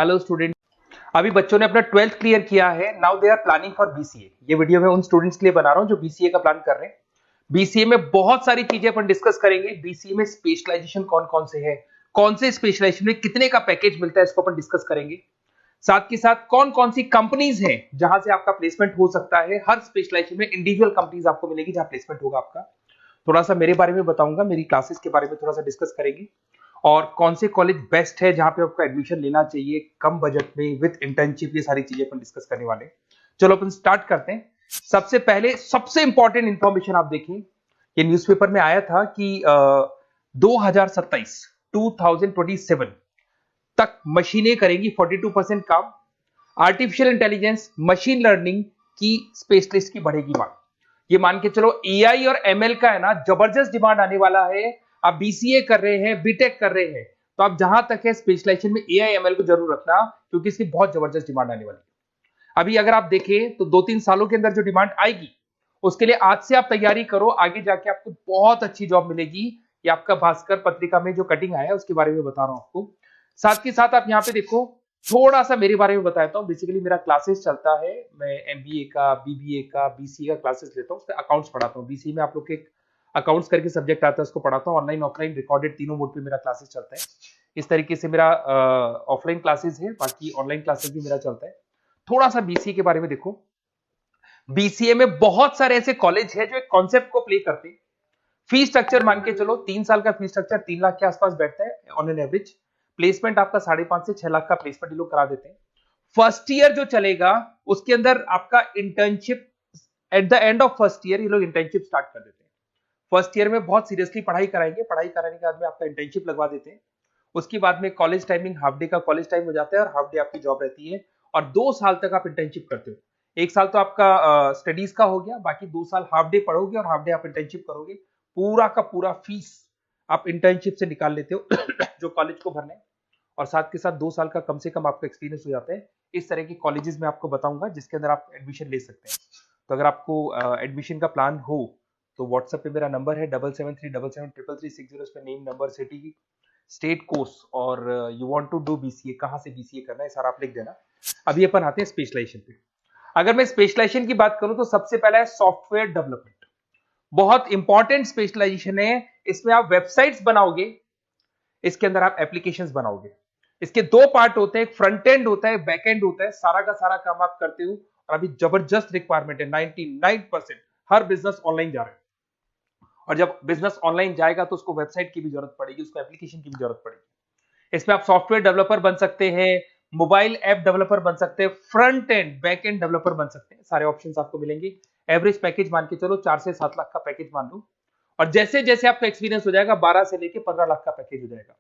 Hello student. अभी बच्चों ने अपना 12th क्लियर किया है। Now they are planning for BCA. ये वीडियो मैं उन स्टूडेंट्स के लिए बना रहा हूं जो बीसीए का प्लान कर रहे हैं। बीसीए में बहुत सारी चीजें अपन डिस्कस करेंगे। बीसीए में स्पेशलाइजेशन कौन कौन से है, कौन से स्पेशलाइजेशन में कितने का पैकेज मिलता है, इसको अपन डिस्कस करेंगे। साथ के साथ कौन कौन सी कंपनीज हैं जहां से आपका प्लेसमेंट हो सकता है। हर स्पेशलाइजेशन में इंडिविजुअल कंपनीज आपको मिलेगी जहां प्लेसमेंट होगा आपका। थोड़ा सा मेरे बारे में बताऊंगा, मेरी क्लासेस के बारे में थोड़ा सा डिस्कस करेंगे और कौन से कॉलेज बेस्ट है जहां पे आपको एडमिशन लेना चाहिए कम बजट में विद इंटर्नशिप। ये सारी चीजें अपन डिस्कस करने वाले हैं। चलो अपन स्टार्ट करते हैं। सबसे पहले सबसे इंपॉर्टेंट इंफॉर्मेशन आप देखिए, ये न्यूज़पेपर में आया था कि 2027 तक मशीनें करेंगी 42% काम। आर्टिफिशियल इंटेलिजेंस, मशीन लर्निंग की स्पेशलिस्ट की बढ़ेगी मांग। ये मान के चलो एआई और एमएल का है ना जबरदस्त डिमांड आने वाला है। आप बीसीए कर रहे हैं, बीटेक कर रहे हैं, तो आप जहां तक है स्पेशलाइजेशन में एआई एमएल को जरूर रखना, क्योंकि इसकी बहुत जबरदस्त डिमांड आने वाली है। अभी अगर आप देखें तो 2-3 सालों के अंदर जो डिमांड आएगी उसके लिए आज से आप तैयारी करो, आगे जाके आपको बहुत अच्छी जॉब मिलेगी। ये आपका भास्कर पत्रिका में जो कटिंग आया है उसके बारे में बता रहा हूं आपको। साथ के साथ आप यहाँ पे देखो, थोड़ा सा मेरे बारे में बताता हूँ। बेसिकली मेरा क्लासेस चलता है, मैं एमबीए का, बीबीए का, बीसीए का क्लासेस लेता हूँ, उसमें अकाउंट्स पढ़ाता हूँ। बीसीए में आप लोग के अकाउंट्स करके सब्जेक्ट आता है, उसको पढ़ाता हूँ। ऑनलाइन ऑफलाइन रिकॉर्डेड तीनों मोड पे मेरा क्लासेस चलता है। इस तरीके से मेरा ऑफलाइन क्लासेस है, बाकी ऑनलाइन क्लासेस भी मेरा चलता है। थोड़ा सा बीसीए के बारे में देखो। बीसीए में बहुत सारे ऐसे कॉलेज है जो एक कॉन्सेप्ट को प्ले करते हैं। फी स्ट्रक्चर मान के चलो 3 साल का फी स्ट्रक्चर 3 लाख के आसपास बैठता है ऑन एन एवरेज। प्लेसमेंट आपका 5.5 से 6 लाख का प्लेसमेंट ये लोग करा देते हैं। फर्स्ट ईयर जो चलेगा उसके अंदर आपका internship, at the end of first year ये लोग इंटर्नशिप स्टार्ट कर देते हैं। फर्स्ट ईयर में बहुत सीरियसली पढ़ाई कराएंगे, पढ़ाई कराने के बाद में आपका इंटर्नशिप लगवा देते हैं। उसके बाद में कॉलेज टाइमिंग हाफ डे का कॉलेज टाइम हो जाता है और हाफ डे आपकी जॉब रहती है। और 2 साल तक आप इंटर्नशिप करते हो। 1 साल तो आपका स्टडीज का हो गया, बाकी 2 साल हाफ डे पढ़ोगे और हाफ डे आप इंटर्नशिप करोगे। पूरा का पूरा फीस आप इंटर्नशिप से निकाल लेते हो जो कॉलेज को भरना है। और साथ के साथ 2 साल का कम से कम आपका एक्सपीरियंस हो जाता है। इस तरह के कॉलेजेस में आपको बताऊंगा जिसके अंदर आप एडमिशन ले सकते हैं। तो अगर आपको एडमिशन का प्लान हो तो व्हाट्सएप पे मेरा नंबर है 7737733360। इस पे name, number, city, state, course और you want to do BCA, कहां से बीसीए करना है सारा आप लिख देना। अभी अपन आते हैं स्पेशलाइजेशन पे। अगर मैं स्पेशलाइजेशन की बात करूं तो सबसे पहला है सॉफ्टवेयर डेवलपमेंट। बहुत इंपॉर्टेंट स्पेशलाइजेशन है। इसमें आप वेबसाइट्स बनाओगे, इसके अंदर आप एप्लीकेशंस बनाओगे। इसके 2 पार्ट होते हैं, एक फ्रंट एंड होता है, बैक एंड होता है। सारा का सारा काम आप करते हो और अभी जबरदस्त रिक्वायरमेंट है। 99% हर बिजनेस ऑनलाइन जा रहा है और जब बिजनेस ऑनलाइन जाएगा तो उसको वेबसाइट की भी जरूरत पड़ेगी, उसको एप्लीकेशन की भी जरूरत पड़ेगी। इसमें आप सॉफ्टवेयर डेवलपर बन सकते हैं, मोबाइल ऐप डेवलपर बन सकते हैं, front end back end developer बन सकते हैं। सारे ऑप्शंस आपको मिलेंगे। एवरेज पैकेज मान के चलो 4 से 7 लाख का पैकेज मान लो। और जैसे जैसे आपका एक्सपीरियंस हो जाएगा 12 से लेके 15 लाख का पैकेज हो जाएगा।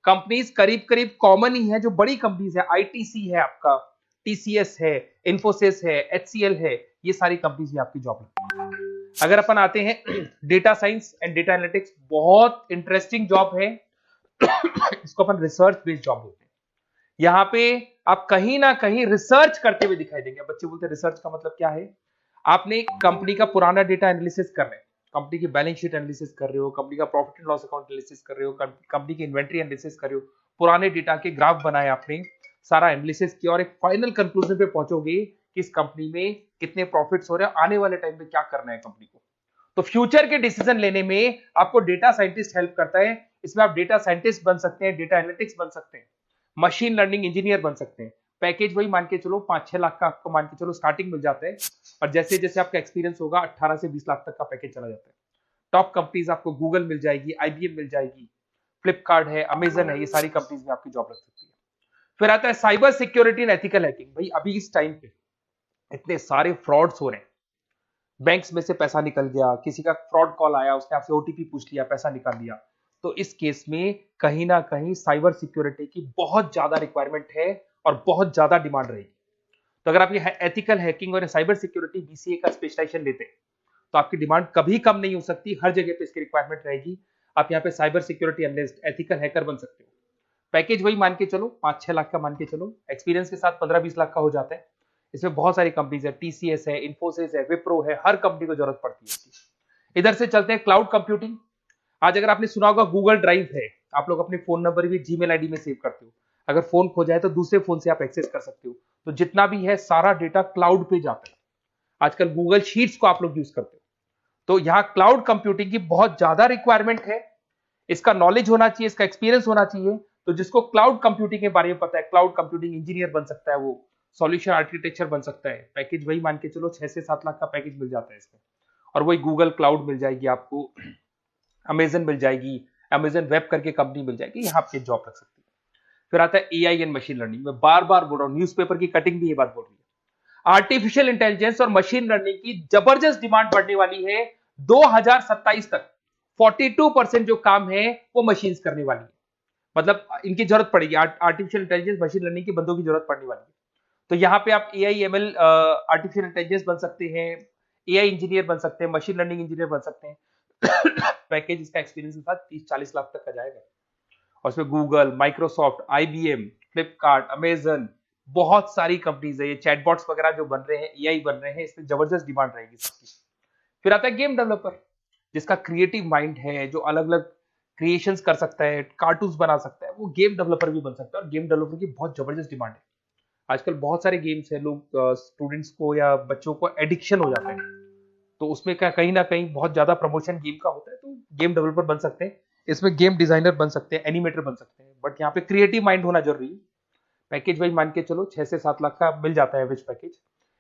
कंपनीज करीब करीब कॉमन ही है, जो बड़ी कंपनीज है, आईटीसी है आपका, टीसीएस है, इन्फोसिस है, एचसीएल है, ये सारी कंपनीज में आपकी जॉब लगती है। अगर अपन आते हैं data science and data analytics, बहुत इंटरेस्टिंग जॉब है। इसको अपन रिसर्च बेस्ड जॉब बोलते हैं। यहाँ पे आप कहीं ना कहीं रिसर्च करते हुए दिखाई देंगे। बच्चे बोलते हैं रिसर्च का मतलब क्या है। आपने कंपनी का पुराना डेटा एनालिसिस कर रहे हैं, कंपनी की बैलेंस शीट एनालिसिस कर रहे हो, कंपनी का profit and loss account analysis कर रहे हो, कंपनी की इन्वेंट्री एनालिसिस कर रहे हो, पुराने डेटा के ग्राफ बनाए आपने, सारा एनालिसिस किया और एक फाइनल कंक्लूजन पे पहुंचोगे कि इस कंपनी में कितने प्रॉफिट्स हो रहे हैं, आने वाले टाइम पे क्या करना है कंपनी को। तो फ्यूचर के डिसीजन लेने में आपको डेटा साइंटिस्ट हेल्प करता है। इसमें आप डेटा साइंटिस्ट बन सकते हैं, डेटा एनालिटिक्स बन सकते हैं, मशीन लर्निंग इंजीनियर बन सकते हैं। पैकेज वही मान के चलो 5-6 लाख का आपको मान के चलो स्टार्टिंग मिल जाता है। और जैसे जैसे आपका एक्सपीरियंस होगा 18 से 20 लाख तक का पैकेज चला जाता है। टॉप कंपनीज आपको गूगल मिल जाएगी, आईबीएम मिल जाएगी, फ्लिपकार्ट है, अमेजन है, ये सारी कंपनीज में आपकी जॉब लग सकती है। फिर आता है cyber security and ethical hacking. भाई अभी इस टाइम पे इतने सारे फ्रॉड्स हो रहे हैं। बैंक्स में से पैसा निकल गया, किसी का फ्रॉड कॉल आया, उसने आपसे ओटीपी पूछ लिया, पैसा निकाल लिया। तो इस केस में कहीं ना कहीं साइबर सिक्योरिटी की बहुत ज्यादा रिक्वायरमेंट है और बहुत ज्यादा डिमांड रहेगी। तो अगर आप ये एथिकल हैकिंग और साइबर सिक्योरिटी बीसीए का स्पेशलाइजेशन लेते हैं तो आपकी डिमांड कभी कम नहीं हो सकती, हर जगह पे इसकी रिक्वायरमेंट रहेगी। आप यहाँ पे cyber security analyst, ethical hacker बन सकते हो। पैकेज वही मान के चलो 5-6 लाख का मान के चलो, एक्सपीरियंस के साथ 15-20 लाख का हो जाता है। इसमें बहुत सारी कंपनीज है, टीसीएस है, इन्फोसिस है, विप्रो है, हर कंपनी को जरूरत पड़ती है इसकी। इधर से चलते हैं क्लाउड कंप्यूटिंग। आज अगर आपने सुना होगा गूगल ड्राइव है, आप लोग अपने फोन नंबर भी जीमेल आईडी में सेव करते हो। अगर फोन खो जाए तो दूसरे फोन से आप एक्सेस कर सकते हो। तो जितना भी है सारा डेटा क्लाउड पे जाता है। आजकल गूगल शीट्स को आप लोग यूज करते हो, तो यहाँ क्लाउड कंप्यूटिंग की बहुत ज्यादा रिक्वायरमेंट है। इसका नॉलेज होना चाहिए, इसका एक्सपीरियंस होना चाहिए। तो जिसको क्लाउड कंप्यूटिंग के बारे में पता है, क्लाउड कंप्यूटिंग इंजीनियर बन सकता है, वो सॉल्यूशन आर्किटेक्चर बन सकता है। पैकेज वही मान के चलो 6 से 7 लाख का पैकेज मिल जाता है इसमें, और वही गूगल क्लाउड मिल जाएगी आपको, अमेजन मिल जाएगी, अमेजन वेब करके कंपनी मिल जाएगी, यहाँ पे जॉब लग सकती है। फिर आता है एआई एंड मशीन लर्निंग। मैं बार बार बोल रहा हूँ, न्यूज़पेपर की कटिंग भी ये बात बोल रही है। आर्टिफिशियल इंटेलिजेंस और मशीन लर्निंग की जबरदस्त डिमांड बढ़ने वाली है 2027 तक। 42% जो काम है वो मशीन्स करने वाली है, मतलब इनकी जरूरत पड़ेगी। आर्टिफिशियल इंटेलिजेंस मशीन लर्निंग की बंदों की जरूरत पड़ने वाली है। तो यहाँ पे आप एआई एमएल आर्टिफिशियल इंटेलिजेंस बन सकते हैं, एआई इंजीनियर बन सकते हैं, मशीन लर्निंग इंजीनियर बन सकते हैं। पैकेज इसका एक्सपीरियंस के साथ 30-40 लाख तक का जाएगा। और उसमें Google, Microsoft, IBM, Flipkart, Amazon, बहुत सारी कंपनीज है। ये चैटबॉट्स वगैरह जो बन रहे हैं, एआई बन रहे हैं, इसमें जबरदस्त डिमांड रहेगी सबकी। फिर आता है गेम डेवलपर, जिसका क्रिएटिव माइंड है, जो अलग अलग क्रिएशंस कर सकता है, कार्टून्स बना सकता है, वो गेम डेवलपर भी बन सकता है। और गेम डेवलपर की बहुत जबरदस्त डिमांड है। आजकल बहुत सारे गेम्स है, लोग स्टूडेंट्स को या बच्चों को एडिक्शन हो जाता है, तो उसमें क्या कहीं ना कहीं बहुत ज्यादा प्रमोशन गेम का होता है। तो गेम डेवलपर बन सकते हैं, इसमें गेम डिजाइनर बन सकते हैं, एनिमेटर बन सकते हैं, बट यहाँ पे क्रिएटिव माइंड होना जरूरी है। पैकेज वही मान के चलो 6 से 7 लाख का मिल जाता है एवरेज पैकेज।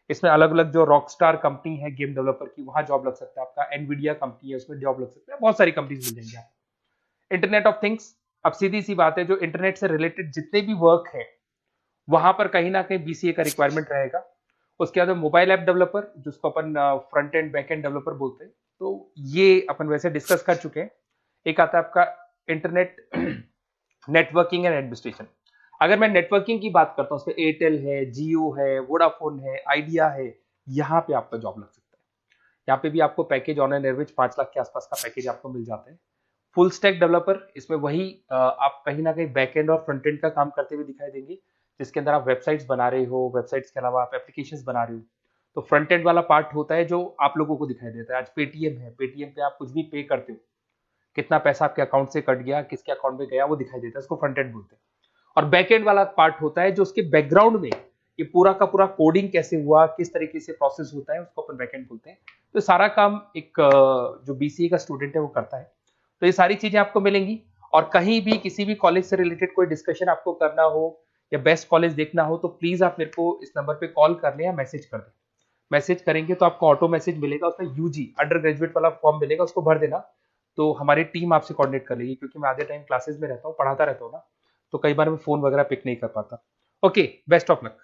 इसमें अलग अलग जो रॉकस्टार कंपनी है गेम डेवलपर की, वहां जॉब लग सकता है आपका। एनवीडिया कंपनी है, उसमें जॉब लग सकता है। बहुत सारी कंपनीज मिल जाएंगी आपको। इंटरनेट ऑफ थिंग्स, अब सीधी सी बात है, जो इंटरनेट से रिलेटेड जितने भी वर्क है वहां पर कहीं ना कहीं बीसीए का रिक्वायरमेंट रहेगा। उसके बाद मोबाइल ऐप डेवलपर, जिसको अपन front end back end developer बोलते हैं, तो ये अपन वैसे डिस्कस कर चुके हैं। एक आता है आपका इंटरनेट नेटवर्किंग एंड एडमिनिस्ट्रेशन। अगर मैं नेटवर्किंग की बात करता हूँ, उसमें एयरटेल है, जियो है, वोडाफोन है, आइडिया है, यहाँ पे आपका जॉब लग सकता है। यहाँ पे भी आपको package on an average 5 lakh के आसपास का पैकेज आपको मिल जाता है। फुल स्टैक डेवलपर, इसमें वही आप कहीं ना कहीं बैक एंड और फ्रंट एंड का काम करते हुए दिखाई देंगे, जिसके अंदर आप वेबसाइट्स बना रहे हो, वेबसाइट्स के अलावा आप एप्लीकेशंस बना रहे हो। तो फ्रंट एंड वाला पार्ट होता है जो आप लोगों को दिखाई देता है। आज पेटीएम है, पेटीएम पे आप कुछ भी पे करते हो, कितना पैसा आपके अकाउंट से कट गया, किसके अकाउंट में गया, वो दिखाई देता है, इसको फ्रंट एंड बोलते हैं। और बैक एंड वाला पार्ट होता है जो उसके बैकग्राउंड में ये पूरा का पूरा कोडिंग कैसे हुआ, किस तरीके से प्रोसेस होता है, उसको अपन बैक एंड बोलते हैं। तो सारा काम एक जो बीसीए का स्टूडेंट है वो करता है। तो ये सारी चीजें आपको मिलेंगी। और कहीं भी किसी भी कॉलेज से रिलेटेड कोई डिस्कशन आपको करना हो या बेस्ट कॉलेज देखना हो, तो प्लीज आप मेरे को इस नंबर पे कॉल कर लें या मैसेज कर दें। मैसेज करेंगे तो आपको ऑटो मैसेज मिलेगा, उसमें यूजी अंडर ग्रेजुएट वाला फॉर्म मिलेगा, उसको भर देना। तो हमारी टीम आपसे कोऑर्डिनेट कर लेगी, क्योंकि मैं आधे टाइम क्लासेस में रहता हूँ, पढ़ाता रहता हूँ ना, तो कई बार मैं फोन वगैरह पिक नहीं कर पाता। Okay, best of luck.